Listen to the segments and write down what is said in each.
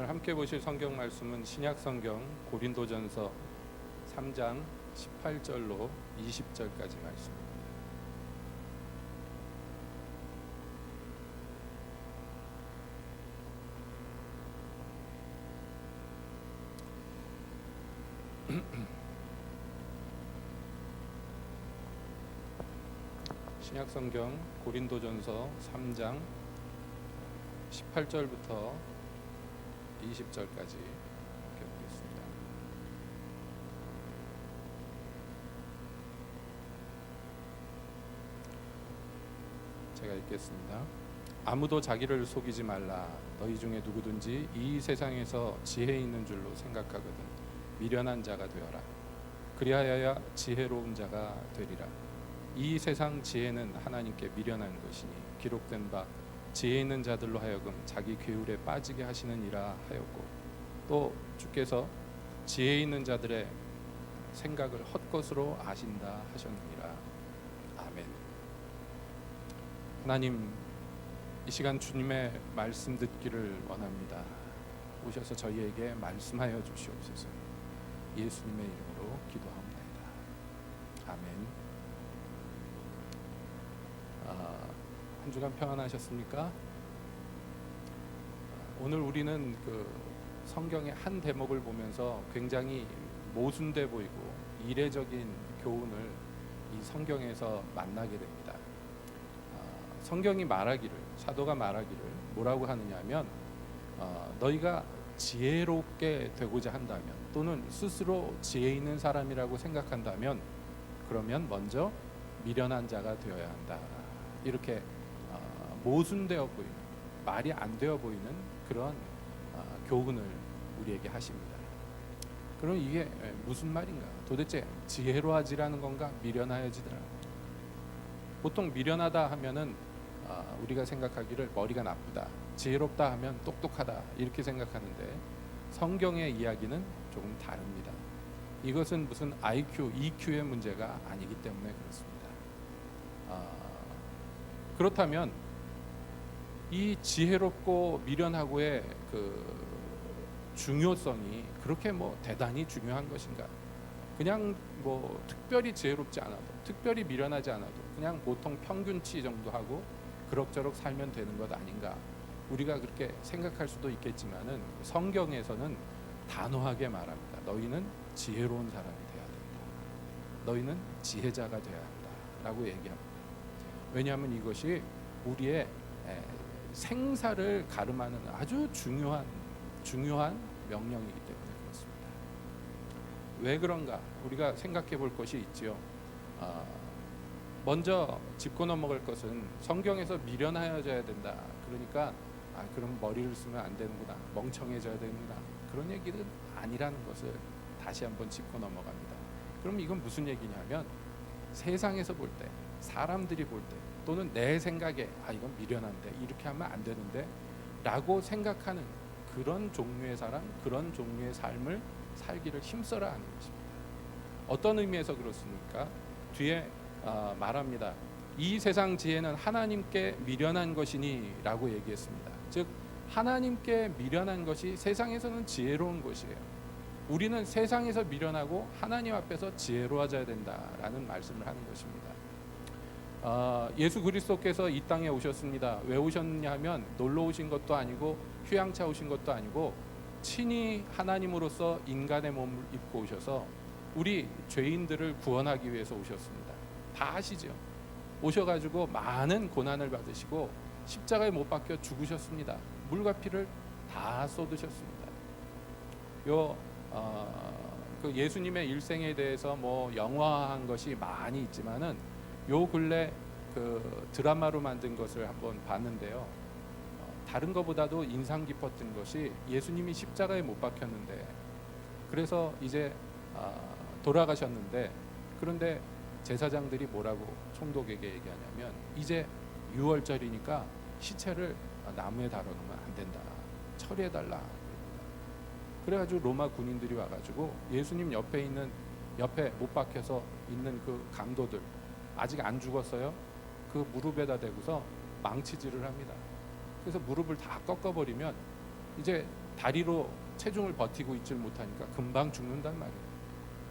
오늘 함께 보실 성경 말씀은 신약 성경 고린도전서 3장 18절로 20절까지 말씀입니다. 신약 성경 고린도전서 3장 18절부터 20절까지 읽어보겠습니다. 제가 읽겠습니다. 아무도 자기를 속이지 말라. 너희 중에 누구든지 이 세상에서 지혜 있는 줄로 생각하거든 미련한 자가 되어라. 그리하여야 지혜로운 자가 되리라. 이 세상 지혜는 하나님께 미련한 것이니 기록된 바 지혜 있는 자들로 하여금 자기 괴울에 빠지게 하시느니라 하였고, 또 주께서 지혜 있는 자들의 생각을 헛것으로 아신다 하셨느니라. 아멘. 하나님, 이 시간 주님의 말씀 듣기를 원합니다. 오셔서 저희에게 말씀하여 주시옵소서. 예수님의 이름으로 기도합니다. 아멘. 한 주간 평안하셨습니까? 오늘 우리는 그 성경의 한 대목을 보면서 굉장히 모순돼 보이고 이례적인 교훈을 이 성경에서 만나게 됩니다. 성경이 말하기를, 사도가 말하기를 뭐라고 하느냐 하면 너희가 지혜롭게 되고자 한다면, 또는 스스로 지혜 있는 사람이라고 생각한다면, 그러면 먼저 미련한 자가 되어야 한다. 이렇게 모순되어 보이는, 말이 안 되어 보이는 그런 교훈을 우리에게 하십니다. 그럼 이게 무슨 말인가? 도대체 지혜로워지라는 건가? 미련하여지더라. 보통 미련하다 하면은 우리가 생각하기를 머리가 나쁘다, 지혜롭다 하면 똑똑하다, 이렇게 생각하는데 성경의 이야기는 조금 다릅니다. 이것은 무슨 IQ, EQ의 문제가 아니기 때문에 그렇습니다. 그렇다면 이 지혜롭고 미련하고의 그 중요성이 그렇게 뭐 대단히 중요한 것인가? 그냥 뭐 특별히 지혜롭지 않아도, 특별히 미련하지 않아도 그냥 보통 평균치 정도 하고 그럭저럭 살면 되는 것 아닌가? 우리가 그렇게 생각할 수도 있겠지만은 성경에서는 단호하게 말합니다. 너희는 지혜로운 사람이 되어야 된다. 너희는 지혜자가 되어야 한다라고 얘기합니다. 왜냐하면 이것이 우리의 생사를 가름하는 아주 중요한 명령이기 때문에 그렇습니다. 왜 그런가? 우리가 생각해 볼 것이 있지요. 먼저 짚고 넘어갈 것은 성경에서 미련하여져야 된다. 그러니까 그럼 머리를 쓰면 안 되는구나, 멍청해져야 되는구나, 그런 얘기는 아니라는 것을 다시 한번 짚고 넘어갑니다. 그럼 이건 무슨 얘기냐면, 세상에서 볼 때, 사람들이 볼 때, 또는 내 생각에 이건 미련한데, 이렇게 하면 안 되는데 라고 생각하는 그런 종류의 사람, 그런 종류의 삶을 살기를 힘써라 하는 것입니다. 어떤 의미에서 그렇습니까? 뒤에 말합니다. 이 세상 지혜는 하나님께 미련한 것이니 라고 얘기했습니다. 즉 하나님께 미련한 것이 세상에서는 지혜로운 것이에요. 우리는 세상에서 미련하고 하나님 앞에서 지혜로워져야 된다라는 말씀을 하는 것입니다. 예수 그리스도께서 이 땅에 오셨습니다. 왜 오셨느냐 하면 놀러 오신 것도 아니고 휴양차 오신 것도 아니고 친히 하나님으로서 인간의 몸을 입고 오셔서 우리 죄인들을 구원하기 위해서 오셨습니다. 다 아시죠? 오셔가지고 많은 고난을 받으시고 십자가에 못 박혀 죽으셨습니다. 물과 피를 다 쏟으셨습니다. 그 예수님의 일생에 대해서 뭐 영화한 것이 많이 있지만은 요 근래 그 드라마로 만든 것을 한번 봤는데요. 다른 것보다도 인상 깊었던 것이, 예수님이 십자가에 못 박혔는데, 그래서 이제 돌아가셨는데, 그런데 제사장들이 뭐라고 총독에게 얘기하냐면, 이제 6월절이니까 시체를 나무에 달아놓으면 안 된다, 처리해달라. 그래가지고 로마 군인들이 와가지고 예수님 옆에 못 박혀서 있는 그 강도들, 아직 안 죽었어요. 그 무릎에다 대고서 망치질을 합니다. 그래서 무릎을 다 꺾어버리면 이제 다리로 체중을 버티고 있질 못하니까 금방 죽는단 말이에요.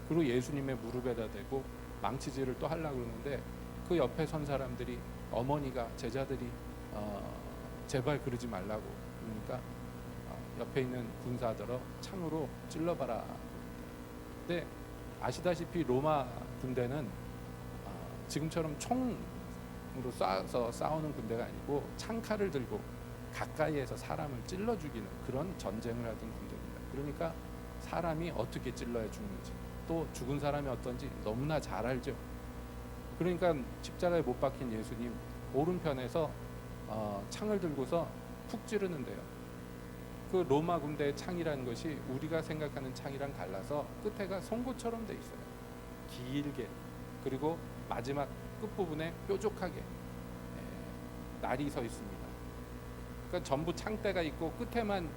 그리고 예수님의 무릎에다 대고 망치질을 또 하려고 그러는데 그 옆에 선 사람들이, 어머니가, 제자들이 제발 그러지 말라고 그러니까 옆에 있는 군사들어 창으로 찔러봐라. 근데 아시다시피 로마 군대는 지금처럼 총으로 쏴서 싸우는 군대가 아니고 창칼을 들고 가까이에서 사람을 찔러 죽이는 그런 전쟁을 하던 군대입니다. 그러니까 사람이 어떻게 찔러야 죽는지, 또 죽은 사람이 어떤지 너무나 잘 알죠. 그러니까 십자가에 못 박힌 예수님 오른편에서 창을 들고서 푹 찌르는데요. 그 로마 군대의 창이라는 것이 우리가 생각하는 창이랑 달라서 끝에가 송곳처럼 돼 있어요. 길게. 그리고 마지막 끝부분에 뾰족하게 날이 서 있습니다. 그러니까 전부 창대가 있고 끝에만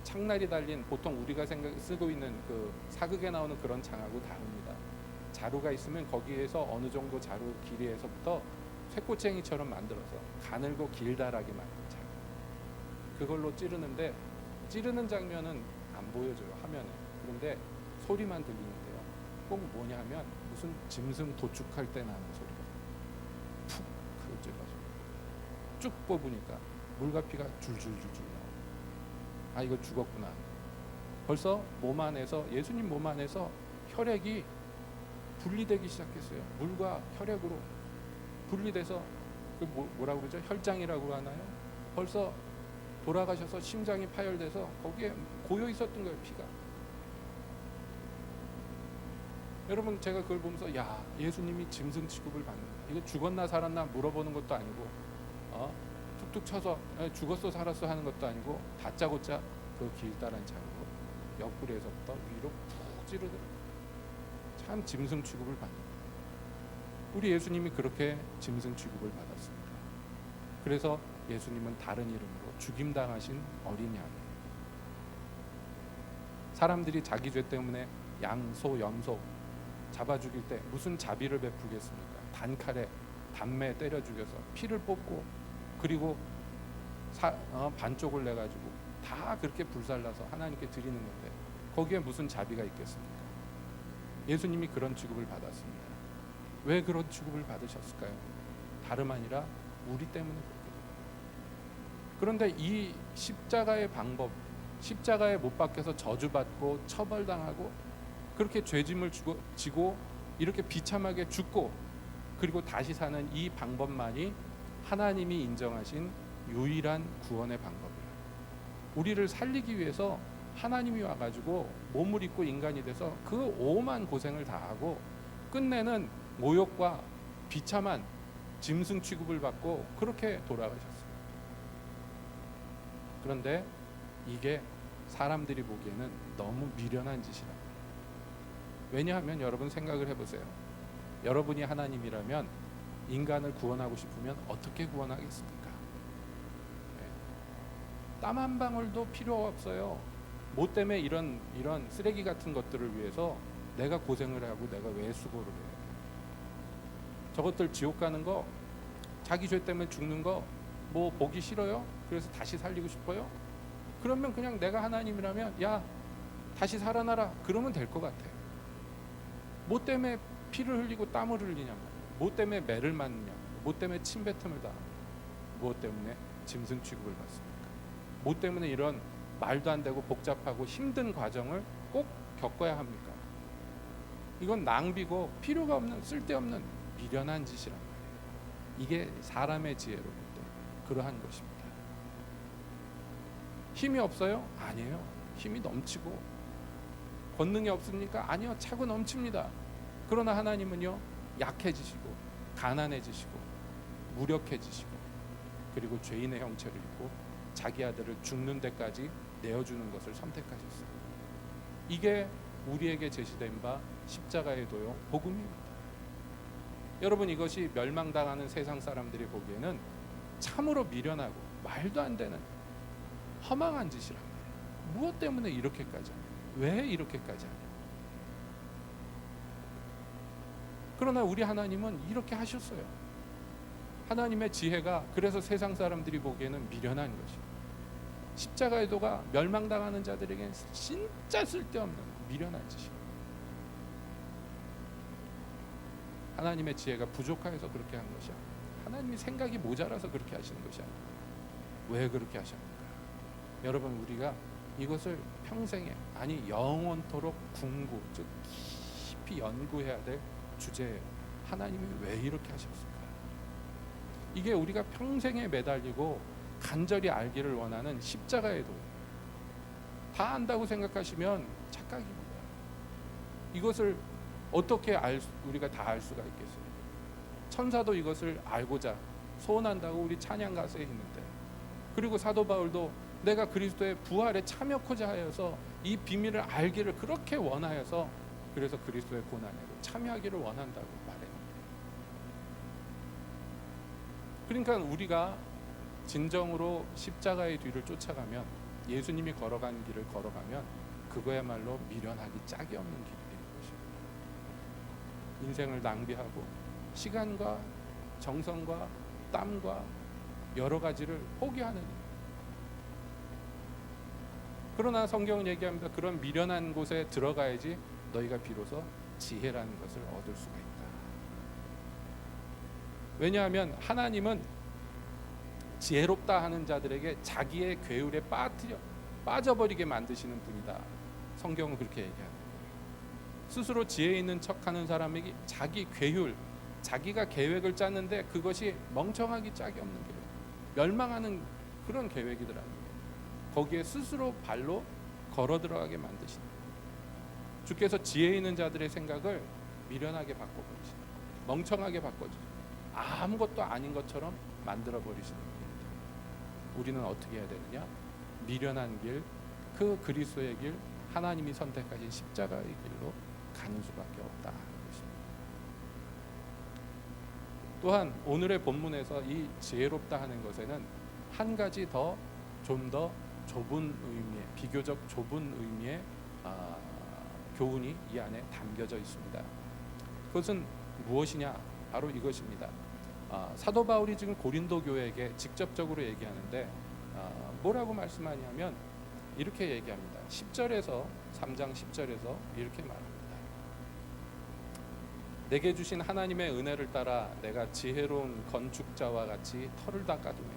창날이 달린, 보통 우리가 쓰고 있는 그 사극에 나오는 그런 창하고 다릅니다. 자루가 있으면 거기에서 어느 정도 자루 길이에서부터 쇠꼬챙이처럼 만들어서 가늘고 길다랗게 만든 창. 그걸로 찌르는데, 찌르는 장면은 안 보여줘요, 화면에. 그런데 소리만 들리는데요. 꼭 뭐냐 하면 무슨 짐승 도축할 때 나는 소리가 푹 하고 찔러서 쭉 뽑으니까 물과 피가 줄줄줄줄 나와요. 아, 이거 죽었구나. 벌써 몸 안에서, 예수님 몸 안에서 혈액이 분리되기 시작했어요. 물과 혈액으로 분리돼서 그 뭐라고 그러죠? 혈장이라고 하나요? 벌써 돌아가셔서 심장이 파열돼서 거기에 고여 있었던 거예요, 피가. 여러분, 제가 그걸 보면서 야, 예수님이 짐승 취급을 받는다. 이거 죽었나 살았나 물어보는 것도 아니고 툭툭 쳐서 죽었어 살았어 하는 것도 아니고 다짜고짜 그 길다란 창으로 옆구리에서부터 위로 푹 찌르더라고요. 참 짐승 취급을 받는 거예요. 우리 예수님이 그렇게 짐승 취급을 받았습니다. 그래서 예수님은 다른 이름으로 죽임당하신 어린 양이에요. 사람들이 자기 죄 때문에 양, 소, 염소 잡아 죽일 때 무슨 자비를 베풀겠습니까? 단칼에 단매에 때려 죽여서 피를 뽑고, 그리고 반쪽을 내가지고 다 그렇게 불살라서 하나님께 드리는 건데 거기에 무슨 자비가 있겠습니까? 예수님이 그런 취급을 받았습니다. 왜 그런 취급을 받으셨을까요? 다름 아니라 우리 때문에 그렇게 돼요. 그런데 이 십자가의 방법, 십자가에 못 박혀서 저주받고 처벌당하고 그렇게 죄짐을 지고 이렇게 비참하게 죽고 그리고 다시 사는 이 방법만이 하나님이 인정하신 유일한 구원의 방법이에요. 우리를 살리기 위해서 하나님이 와가지고 몸을 입고 인간이 돼서 그 오만 고생을 다하고 끝내는 모욕과 비참한 짐승 취급을 받고 그렇게 돌아가셨어요. 그런데 이게 사람들이 보기에는 너무 미련한 짓이라. 왜냐하면 여러분 생각을 해보세요. 여러분이 하나님이라면 인간을 구원하고 싶으면 어떻게 구원하겠습니까? 땀 한 방울도 필요 없어요. 뭐 때문에 이런 쓰레기 같은 것들을 위해서 내가 고생을 하고 내가 왜 수고를 해요? 저것들 지옥 가는 거, 자기 죄 때문에 죽는 거 뭐 보기 싫어요? 그래서 다시 살리고 싶어요? 그러면 그냥 내가 하나님이라면 야, 다시 살아나라 그러면 될 것 같아요. 뭐 때문에 피를 흘리고 땀을 흘리냐, 뭐 때문에 매를 맞느냐, 뭐 때문에 침뱉음을 당하냐, 무엇 때문에 짐승 취급을 받습니까? 뭐 때문에 이런 말도 안 되고 복잡하고 힘든 과정을 꼭 겪어야 합니까? 이건 낭비고 필요가 없는 쓸데없는 미련한 짓이란 말이에요. 이게 사람의 지혜로 볼 때 그러한 것입니다. 힘이 없어요? 아니에요. 힘이 넘치고. 권능이 없습니까? 아니요. 차고 넘칩니다. 그러나 하나님은요, 약해지시고 가난해지시고 무력해지시고 그리고 죄인의 형체를 입고 자기 아들을 죽는 데까지 내어주는 것을 선택하셨어요. 이게 우리에게 제시된 바 십자가의 도요 복음입니다. 여러분, 이것이 멸망당하는 세상 사람들이 보기에는 참으로 미련하고 말도 안 되는 허망한 짓이란 말이에요. 무엇 때문에 이렇게까지 하냐? 왜 이렇게까지 하냐? 그러나 우리 하나님은 이렇게 하셨어요. 하나님의 지혜가 그래서 세상 사람들이 보기에는 미련한 것이에요. 십자가의 도가 멸망당하는 자들에게는 진짜 쓸데없는 미련한 짓이에요. 하나님의 지혜가 부족하여서 그렇게 한 것이 아니에요. 하나님이 생각이 모자라서 그렇게 하시는 것이 아니에요. 왜 그렇게 하셨는가? 여러분, 우리가 이것을 평생에, 아니 영원토록 궁구, 즉 깊이 연구해야 될 주제예요. 하나님이 왜 이렇게 하셨을까? 이게 우리가 평생에 매달리고 간절히 알기를 원하는 십자가의 도. 다 안다고 생각하시면 착각입니다. 이것을 어떻게 우리가 다 알 수가 있겠어요? 천사도 이것을 알고자 소원한다고 우리 찬양 가사에 있는데, 그리고 사도 바울도 내가 그리스도의 부활에 참여코자 하여서 이 비밀을 알기를 그렇게 원하여서 그래서 그리스도의 고난에도 참여하기를 원한다고 말해요. 그러니까 우리가 진정으로 십자가의 뒤를 쫓아가면, 예수님이 걸어간 길을 걸어가면 그거야말로 미련하기 짝이 없는 길이 되는 것입니다. 인생을 낭비하고 시간과 정성과 땀과 여러 가지를 포기하는 일. 그러나 성경은 얘기합니다. 그런 미련한 곳에 들어가야지 너희가 비로소 지혜라는 것을 얻을 수가 있다. 왜냐하면 하나님은 지혜롭다 하는 자들에게 자기의 괴율에 빠져버리게 만드시는 분이다. 성경은 그렇게 얘기하는 거예요. 스스로 지혜 있는 척하는 사람에게 자기 괴율, 자기가 계획을 짰는데 그것이 멍청하기 짝이 없는 계획, 멸망하는 그런 계획이더라고요. 거기에 스스로 발로 걸어 들어가게 만드시는 거예요. 주께서 지혜 있는 자들의 생각을 미련하게 바꿔버리시는 거예요. 멍청하게 바꿔주시는 거예요. 아무것도 아닌 것처럼 만들어 버리시는 거예요. 우리는 어떻게 해야 되느냐? 미련한 길, 그 그리스도의 길, 하나님이 선택하신 십자가의 길로 가는 수밖에 없다. 또한 오늘의 본문에서 이 지혜롭다 하는 것에는 한 가지 좀 더 좁은 의미의, 비교적 좁은 의미의 교훈이 이 안에 담겨져 있습니다. 그것은 무엇이냐? 바로 이것입니다. 사도 바울이 지금 고린도 교회에게 직접적으로 얘기하는데 뭐라고 말씀하냐면 이렇게 얘기합니다. 10절에서 3장 10절에서 이렇게 말합니다. 내게 주신 하나님의 은혜를 따라 내가 지혜로운 건축자와 같이 터를 닦아두매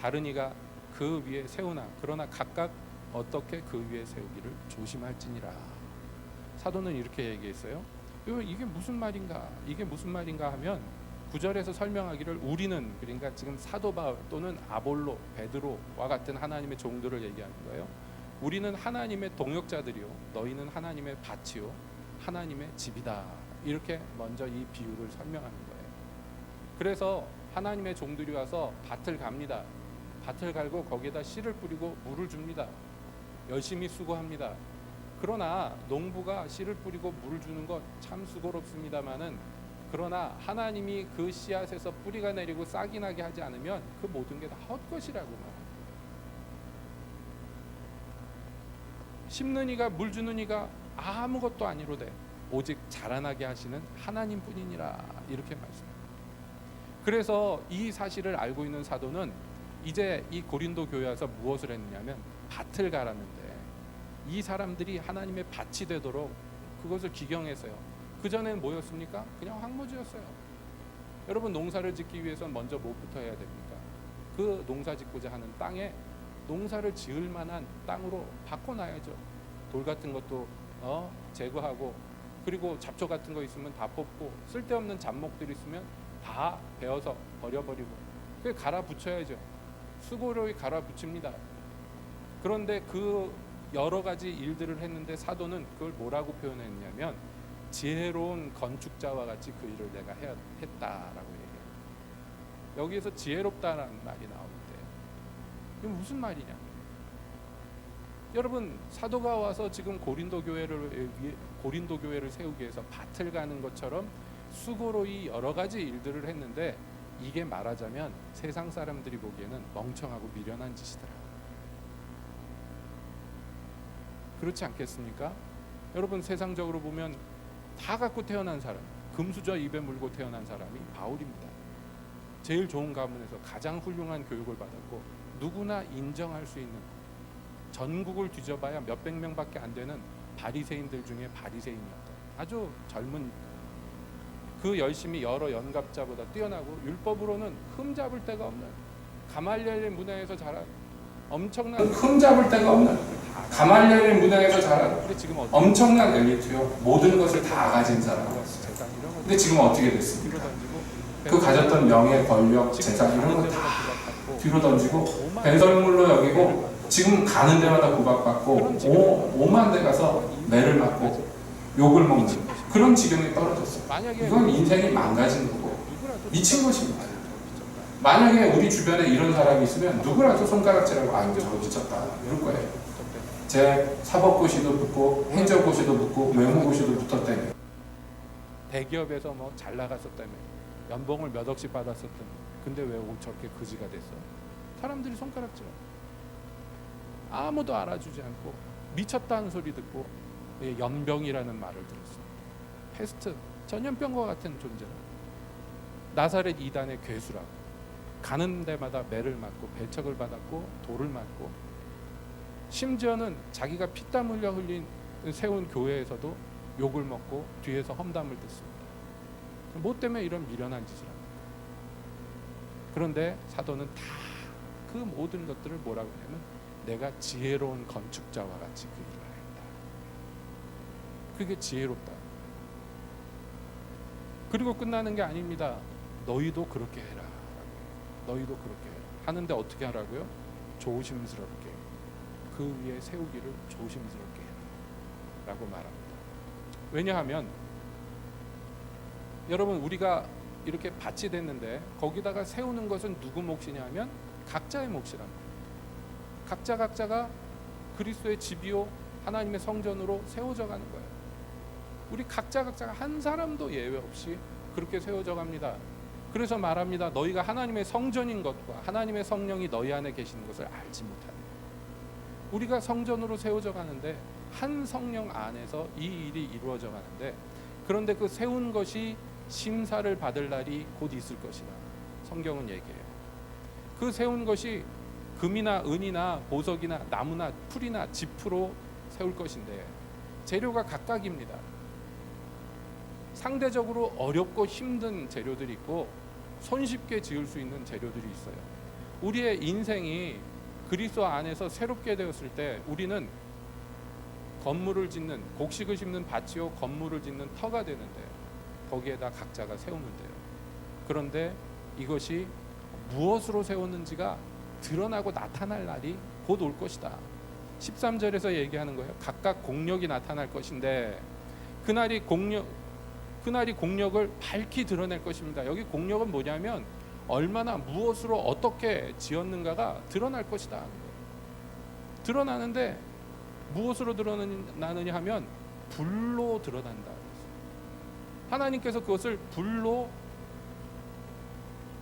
다른 이가 그 위에 세우나 그러나 각각 어떻게 그 위에 세우기를 조심할지니라. 사도는 이렇게 얘기했어요. 이게 무슨 말인가? 이게 무슨 말인가 하면 9절에서 설명하기를 우리는, 그러니까 지금 사도 바울 또는 아볼로, 베드로와 같은 하나님의 종들을 얘기하는 거예요. 우리는 하나님의 동역자들이요 너희는 하나님의 밭이요 하나님의 집이다. 이렇게 먼저 이 비유를 설명하는 거예요. 그래서 하나님의 종들이 와서 밭을 갑니다. 밭을 갈고 거기에다 씨를 뿌리고 물을 줍니다. 열심히 수고합니다. 그러나 농부가 씨를 뿌리고 물을 주는 것 참 수고롭습니다마는, 그러나 하나님이 그 씨앗에서 뿌리가 내리고 싹이 나게 하지 않으면 그 모든 게 다 헛것이라고 말합니다. 심는 이가 물 주는 이가 아무것도 아니로되 오직 자라나게 하시는 하나님뿐이니라. 이렇게 말씀합니다. 그래서 이 사실을 알고 있는 사도는 이제 이 고린도 교회에 와서 무엇을 했느냐면 밭을 갈았는데, 이 사람들이 하나님의 밭이 되도록 그것을 기경했어요. 그전에는 뭐였습니까? 그냥 황무지였어요. 여러분, 농사를 짓기 위해서는 먼저 뭐부터 해야 됩니까? 그 농사 짓고자 하는 땅에 농사를 지을 만한 땅으로 바꿔놔야죠. 돌 같은 것도 제거하고, 그리고 잡초 같은 거 있으면 다 뽑고, 쓸데없는 잡목들 있으면 다 베어서 버려버리고, 그게 갈아붙여야죠. 수고로이 갈아붙입니다. 그런데 그 여러 가지 일들을 했는데 사도는 그걸 뭐라고 표현했냐면 지혜로운 건축자와 같이 그 일을 내가 했다라고 얘기해요. 여기에서 지혜롭다라는 말이 나오는데 이게 무슨 말이냐? 여러분, 사도가 와서 지금 고린도 교회를 세우기 위해서 밭을 가는 것처럼 수고로이 여러 가지 일들을 했는데, 이게 말하자면 세상 사람들이 보기에는 멍청하고 미련한 짓이더라. 그렇지 않겠습니까? 여러분, 세상적으로 보면 다 갖고 태어난 사람, 금수저 입에 물고 태어난 사람이 바울입니다. 제일 좋은 가문에서 가장 훌륭한 교육을 받았고 누구나 인정할 수 있는 전국을 뒤져봐야 몇백 명밖에 안 되는 바리새인들 중에 바리새인이었다. 아주 젊은, 그 열심히 여러 연갑자보다 뛰어나고 율법으로는 흠잡을 데가 없는 가말리엘의 문화에서 자란 엄청난, 흠잡을 데가 없는 가말리엘의 문화에서 자란 엄청난 엘리트요. 모든 것을 다 가진 사람. 근데 지금 어떻게 됐습니까? 그 가졌던 명예, 권력, 재산 이런 거 다 뒤로 던지고 배설물로 여기고 지금 가는 데마다 구박받고 오만 데 가서 매를 맞고 욕을 먹는 그런 지경에 떨어졌어요. 이건 인생이 망가진 거고 미친 것입니다. 만약에 우리 주변에 이런 사람이 있으면 누구라도 손가락질하고 아유 저거 미쳤다 이럴 거예요. 제 사법고시도 붙고 행정고시도 붙고 외무고시도 붙었다며, 대기업에서 뭐 잘 나갔었다며, 연봉을 몇 억씩 받았었다며. 근데 왜 저렇게 그지가 됐어? 사람들이 손가락질, 아무도 알아주지 않고 미쳤다는 소리 듣고 연병이라는 말을 들었어. 패스트, 전염병과 같은 존재라. 나사렛 이단의 괴수라고. 가는 데마다 매를 맞고 배척을 받았고 돌을 맞고, 심지어는 자기가 피땀 흘려 세운 교회에서도 욕을 먹고 뒤에서 험담을 듣습니다. 뭐 때문에 이런 미련한 짓을 합니까? 그런데 사도는 다 그 모든 것들을 뭐라고 하냐면 내가 지혜로운 건축자와 같이 그 일을 했다. 그게 지혜롭다. 그리고 끝나는 게 아닙니다. 너희도 그렇게 해라. 너희도 그렇게 해라. 하는데 어떻게 하라고요? 조심스럽게 그 위에 세우기를 조심스럽게 해라 라고 말합니다. 왜냐하면 여러분, 우리가 이렇게 밭이 됐는데 거기다가 세우는 것은 누구 몫이냐 하면 각자의 몫이란 말입니다. 각자가 그리스도의 집이요 하나님의 성전으로 세워져 가는 거예요. 우리 각자가 한 사람도 예외 없이 그렇게 세워져 갑니다. 그래서 말합니다. 너희가 하나님의 성전인 것과 하나님의 성령이 너희 안에 계시는 것을 알지 못하네. 우리가 성전으로 세워져 가는데 한 성령 안에서 이 일이 이루어져 가는데, 그런데 그 세운 것이 심사를 받을 날이 곧 있을 것이다. 성경은 얘기해요. 그 세운 것이 금이나 은이나 보석이나 나무나 풀이나 지프로 세울 것인데 재료가 각각입니다. 상대적으로 어렵고 힘든 재료들이 있고 손쉽게 지을 수 있는 재료들이 있어요. 우리의 인생이 그리스도 안에서 새롭게 되었을 때 우리는 건물을 짓는, 곡식을 심는 밭이요 건물을 짓는 터가 되는데 거기에다 각자가 세우는데요. 그런데 이것이 무엇으로 세웠는지가 드러나고 나타날 날이 곧 올 것이다. 13절에서 얘기하는 거예요. 각각 공력이 나타날 것인데 그날이 공력을 밝히 드러낼 것입니다. 여기 공력은 뭐냐면 얼마나 무엇으로 어떻게 지었는가가 드러날 것이다. 드러나는데 무엇으로 드러나느냐 하면 불로 드러난다. 하나님께서 그것을 불로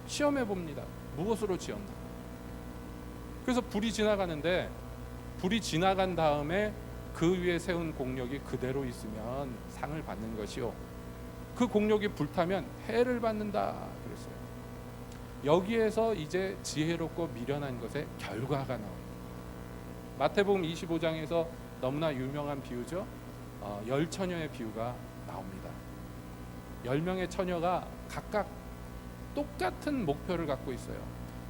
시험해 봅니다. 무엇으로 지었나. 그래서 불이 지나가는데 불이 지나간 다음에 그 위에 세운 공력이 그대로 있으면 상을 받는 것이요, 그 공력이 불타면 해를 받는다 그랬어요. 여기에서 이제 지혜롭고 미련한 것의 결과가 나옵니다. 마태복음 25장에서 너무나 유명한 비유죠. 10처녀의 비유가 나옵니다. 10명의 처녀가 각각 똑같은 목표를 갖고 있어요.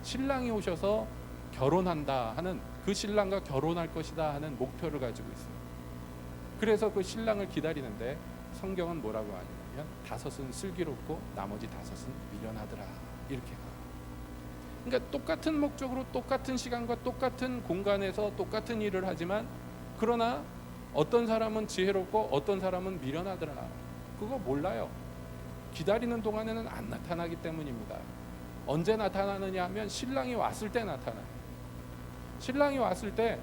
신랑이 오셔서 결혼한다 하는, 그 신랑과 결혼할 것이다 하는 목표를 가지고 있어요. 그래서 그 신랑을 기다리는데 성경은 뭐라고 하냐면 5은 슬기롭고 나머지 5은 미련하더라 이렇게 가요. 그러니까 똑같은 목적으로 똑같은 시간과 똑같은 공간에서 똑같은 일을 하지만, 그러나 어떤 사람은 지혜롭고 어떤 사람은 미련하더라. 그거 몰라요. 기다리는 동안에는 안 나타나기 때문입니다. 언제 나타나느냐 하면 신랑이 왔을 때 나타나요. 신랑이 왔을 때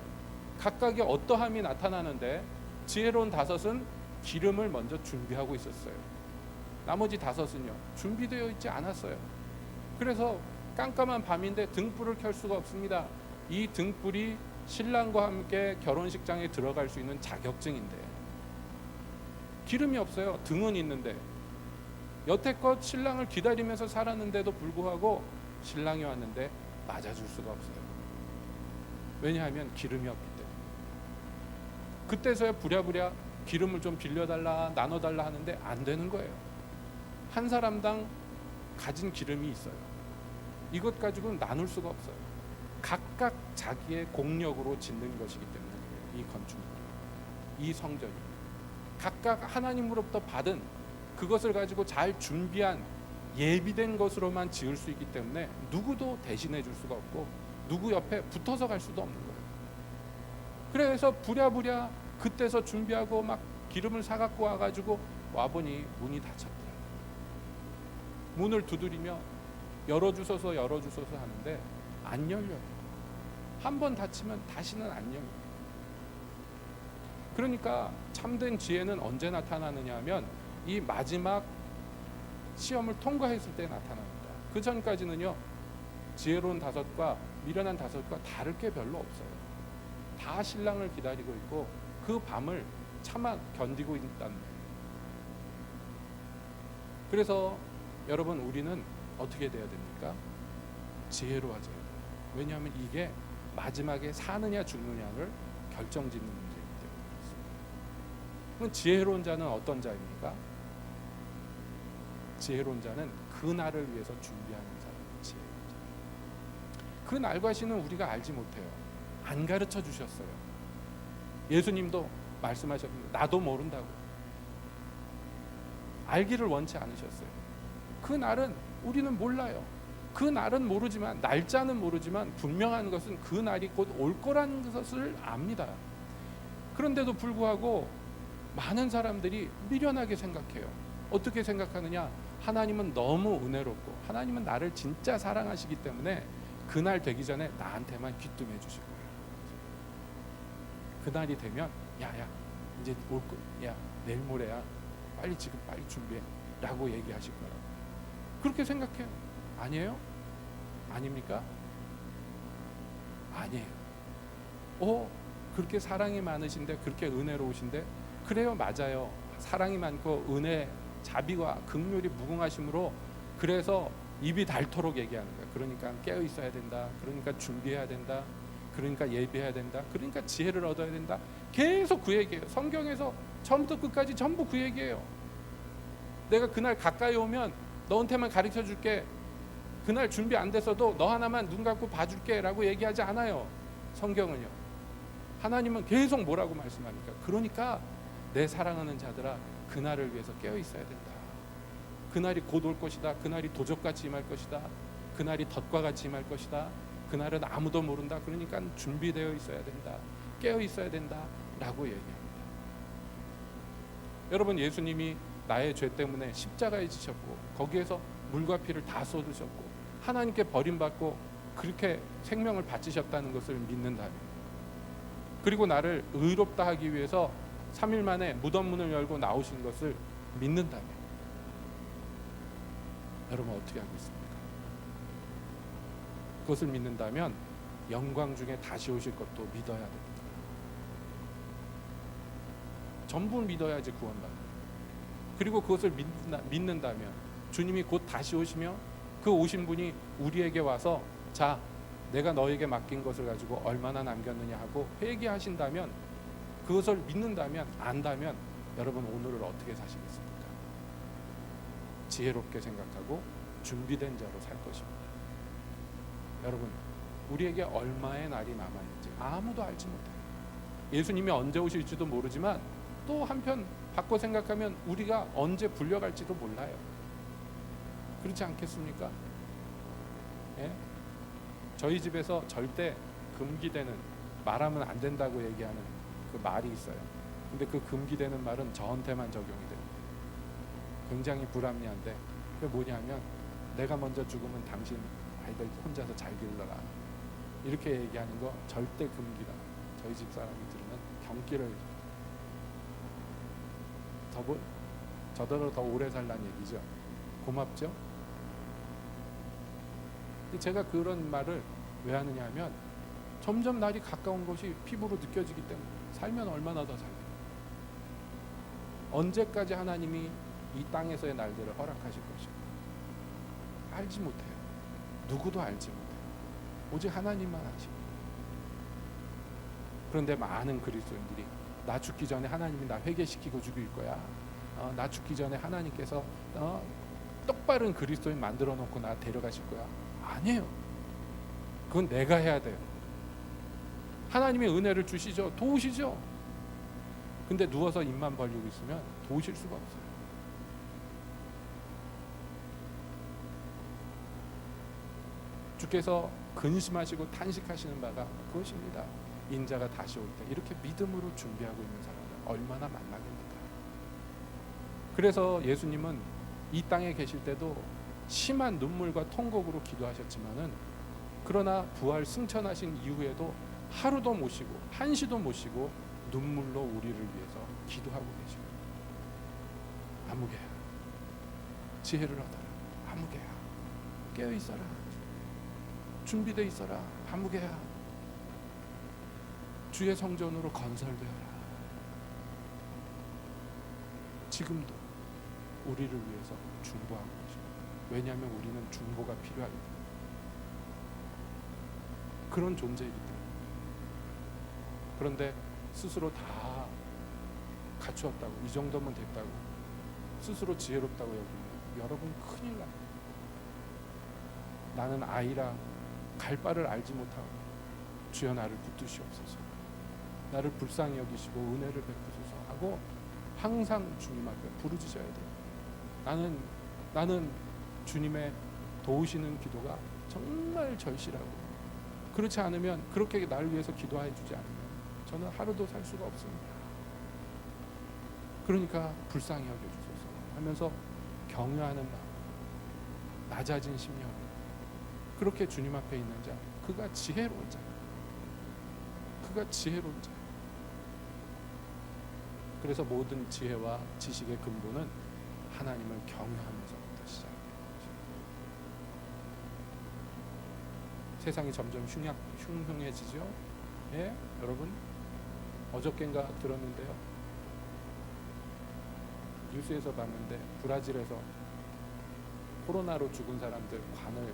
각각의 어떠함이 나타나는데 지혜로운 5은 기름을 먼저 준비하고 있었어요. 나머지 5은요 준비되어 있지 않았어요. 그래서 깜깜한 밤인데 등불을 켤 수가 없습니다. 이 등불이 신랑과 함께 결혼식장에 들어갈 수 있는 자격증인데 기름이 없어요. 등은 있는데 여태껏 신랑을 기다리면서 살았는데도 불구하고 신랑이 왔는데 맞아줄 수가 없어요. 왜냐하면 기름이 없기 때문에. 그때서야 부랴부랴 기름을 좀 빌려달라 나눠달라 하는데 안 되는 거예요. 한 사람당 가진 기름이 있어요. 이것 가지고는 나눌 수가 없어요. 각각 자기의 공력으로 짓는 것이기 때문에 이 건축물, 이 성전이 각각 하나님으로부터 받은 그것을 가지고 잘 준비한 예비된 것으로만 지을 수 있기 때문에 누구도 대신해 줄 수가 없고 누구 옆에 붙어서 갈 수도 없는 거예요. 그래서 부랴부랴 그때서 준비하고 막 기름을 사갖고 와가지고 와보니 문이 닫혔더라고요. 문을 두드리며 열어주소서 하는데 안 열려요. 한 번 닫히면 다시는 안 열려요. 그러니까 참된 지혜는 언제 나타나느냐 하면 이 마지막 시험을 통과했을 때 나타납니다. 그 전까지는요, 지혜로운 다섯과 미련한 다섯과 다를 게 별로 없어요. 다 신랑을 기다리고 있고 그 밤을 참아 견디고 있다는 거예요. 그래서 여러분, 우리는 어떻게 돼야 됩니까? 지혜로워져야 돼요. 왜냐하면 이게 마지막에 사느냐 죽느냐를 결정짓는 문제이기 때문에 그렇습니다. 그럼 지혜로운 자는 어떤 자입니까? 지혜로운 자는 그 날을 위해서 준비하는 사람이 지혜로운 자. 그 날과 시는 우리가 알지 못해요. 안 가르쳐 주셨어요. 예수님도 말씀하셨는데 나도 모른다고. 알기를 원치 않으셨어요. 그 날은 우리는 몰라요. 그 날은 모르지만, 날짜는 모르지만 분명한 것은 그 날이 곧 올 거라는 것을 압니다. 그런데도 불구하고 많은 사람들이 미련하게 생각해요. 어떻게 생각하느냐? 하나님은 너무 은혜롭고 하나님은 나를 진짜 사랑하시기 때문에 그날 되기 전에 나한테만 귀뜸해 주실 거예요. 그날이 되면 야야 이제 올 거, 야 내일 모레야, 빨리 지금 빨리 준비해 라고 얘기하실 거라고. 그렇게 생각해요. 아니에요? 아닙니까? 아니에요. 그렇게 사랑이 많으신데, 그렇게 은혜로우신데, 그래요, 맞아요. 사랑이 많고 은혜, 자비와 긍휼이 무궁하심으로 그래서 입이 닳도록 얘기하는 거예요. 그러니까 깨어 있어야 된다. 그러니까 준비해야 된다. 그러니까 예비해야 된다. 그러니까 지혜를 얻어야 된다. 계속 그 얘기예요. 성경에서 처음부터 끝까지 전부 그 얘기예요. 내가 그날 가까이 오면 너한테만 가르쳐 줄게. 그날 준비 안 됐어도 너 하나만 눈 감고 봐줄게 라고 얘기하지 않아요. 성경은요. 하나님은 계속 뭐라고 말씀합니까? 그러니까 내 사랑하는 자들아, 그날을 위해서 깨어 있어야 된다. 그날이 곧 올 것이다. 그날이 도적같이 임할 것이다. 그날이 덫과 같이 임할 것이다. 그날은 아무도 모른다. 그러니까 준비되어 있어야 된다. 깨어 있어야 된다 라고 얘기합니다. 여러분, 예수님이 나의 죄 때문에 십자가에 지셨고 거기에서 물과 피를 다 쏟으셨고 하나님께 버림받고 그렇게 생명을 바치셨다는 것을 믿는다면, 그리고 나를 의롭다 하기 위해서 3일 만에 무덤 문을 열고 나오신 것을 믿는다면, 여러분 어떻게 하겠습니까? 그것을 믿는다면 영광 중에 다시 오실 것도 믿어야 됩니다. 전부 믿어야지 구원받는. 그리고 그것을 믿는다면 주님이 곧 다시 오시며 그 오신 분이 우리에게 와서 자, 내가 너에게 맡긴 것을 가지고 얼마나 남겼느냐 하고 회개하신다면, 그것을 믿는다면, 안다면 여러분 오늘을 어떻게 사시겠습니까? 지혜롭게 생각하고 준비된 자로 살 것입니다. 여러분, 우리에게 얼마의 날이 남아있는지 아무도 알지 못해요. 예수님이 언제 오실지도 모르지만 또 한편 바꿔 생각하면 우리가 언제 불려갈지도 몰라요. 그렇지 않겠습니까? 예? 저희 집에서 절대 금기되는, 말하면 안 된다고 얘기하는 그 말이 있어요. 근데 그 금기되는 말은 저한테만 적용이 돼요. 굉장히 불합리한데 그게 뭐냐면, 내가 먼저 죽으면 당신 아이들 혼자서 잘 길러라, 이렇게 얘기하는 거 절대 금기다. 저희 집 사람이 들으면 경기를, 저더러 더 오래 살라는 얘기죠. 고맙죠? 제가 그런 말을 왜 하느냐 하면, 점점 날이 가까운 것이 피부로 느껴지기 때문에. 살면 얼마나 더 살게. 언제까지 하나님이 이 땅에서의 날들을 허락하실 것인가 알지 못해요. 누구도 알지 못해요. 오직 하나님만 아시고. 그런데 많은 그리스도인들이 나 죽기 전에 하나님이 나 회개시키고 죽일 거야. 나 죽기 전에 하나님께서 똑바른 그리스도인 만들어 놓고 나 데려가실 거야. 아니에요. 그건 내가 해야 돼요. 하나님이 은혜를 주시죠. 도우시죠. 근데 누워서 입만 벌리고 있으면 도우실 수가 없어요. 주께서 근심하시고 탄식하시는 바가 그것입니다. 인자가 다시 올 때 이렇게 믿음으로 준비하고 있는 사람은 얼마나 만나겠는가. 그래서 예수님은 이 땅에 계실 때도 심한 눈물과 통곡으로 기도하셨지만은, 그러나 부활 승천하신 이후에도 하루도 못 쉬고 한시도 못 쉬고 눈물로 우리를 위해서 기도하고 계십니다. 아무개야, 지혜를 얻어라. 아무개야, 깨어 있어라. 준비되어 있어라. 아무개야, 주의 성전으로 건설되어라. 지금도 우리를 위해서 중보하고 계십니다. 왜냐하면 우리는 중보가 필요하기 때문에. 그런 존재이기 때문에. 그런데 스스로 다 갖추었다고, 이 정도면 됐다고, 스스로 지혜롭다고 여기면 여러분 큰일 나요. 나는 아이라 갈 바를 알지 못하고 주여 나를 붙드시옵소서, 나를 불쌍히 여기시고 은혜를 베푸소서 하고 항상 주님 앞에 부르짖어야 돼요. 나는 주님의 도우시는 기도가 정말 절실하고, 그렇지 않으면, 그렇게 나를 위해서 기도해 주지 않으면 저는 하루도 살 수가 없습니다. 그러니까 불쌍히 여겨주소서 하면서 경외하는 마음, 낮아진 심령, 그렇게 주님 앞에 있는 자, 그가 지혜로운 자, 그가 지혜로운 자. 그래서 모든 지혜와 지식의 근본은 하나님을 경외하면서부터 시작돼요. 세상이 점점 흉흉해지죠. 예, 여러분 어저께인가 들었는데요. 뉴스에서 봤는데 브라질에서 코로나로 죽은 사람들 관을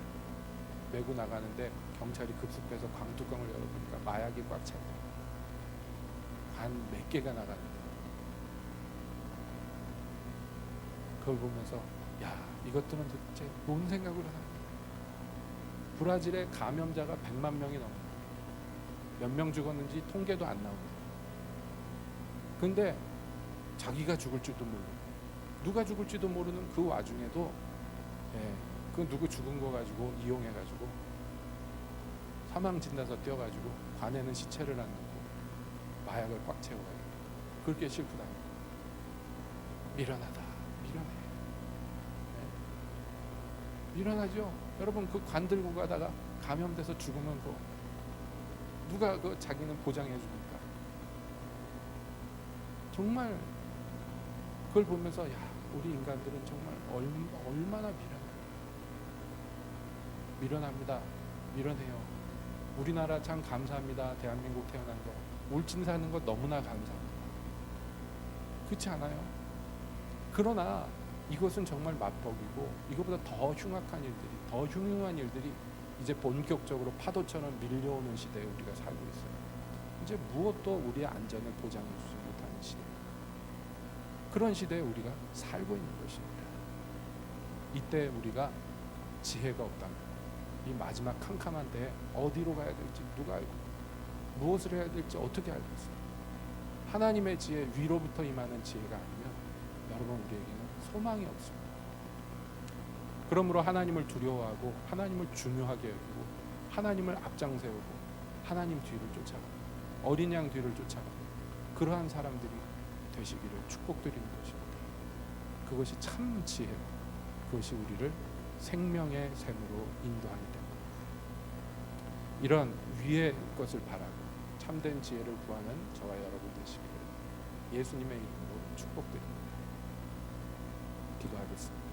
메고 나가는데 경찰이 급습해서 광뚜껑을 열어보니까 마약이 꽉 차 있어요. 관 몇 개가 나가는데, 그걸 보면서 야, 이것들은 도대체 뭔 생각을 하나. 브라질의 감염자가 100만 명이 넘어요. 몇 명 죽었는지 통계도 안 나옵니다. 근데 자기가 죽을지도 모르고 누가 죽을지도 모르는 그 와중에도 그 누구 죽은 거 가지고 이용해가지고 사망 진단서 떼어가지고 관에는 시체를 안 넣고 마약을 꽉 채워가지고 그렇게 실프답니다. 미련하다, 미련해. 미련하죠. 여러분 그 관 들고 가다가 감염돼서 죽으면 누가 자기는 보장해 줍니까? 정말 그걸 보면서 야, 우리 인간들은 정말 얼마나 미련합니다. 미련해요. 우리나라 참 감사합니다. 대한민국 태어난 거, 울진 사는 거 너무나 감사합니다. 그렇지 않아요? 그러나 이것은 정말 맛보기고, 이것보다 더 흉악한 일들이, 더 흉흉한 일들이 이제 본격적으로 파도처럼 밀려오는 시대에 우리가 살고 있어요. 이제 무엇도 우리의 안전을 보장해 주지 못하는 시대, 그런 시대에 우리가 살고 있는 것입니다. 이때 우리가 지혜가 없다면 이 마지막 캄캄한 때에 어디로 가야 될지 누가 알고, 무엇을 해야 될지 어떻게 알겠어요? 하나님의 지혜, 위로부터 임하는 지혜가 아니면 여러분 우리에게는 소망이 없습니다. 그러므로 하나님을 두려워하고 하나님을 중요하게 여기고 하나님을 앞장 세우고 하나님 뒤를 쫓아가고 어린 양 뒤를 쫓아가고 그러한 사람들이 되시기를 축복드리는 것입니다. 그것이 참 지혜고 그것이 우리를 생명의 샘으로 인도하기 때문입니다. 이런 위의 것을 바라고 참된 지혜를 구하는 저와 여러분 되시기를 예수님의 이름으로 축복드립니다. 기도하겠습니다.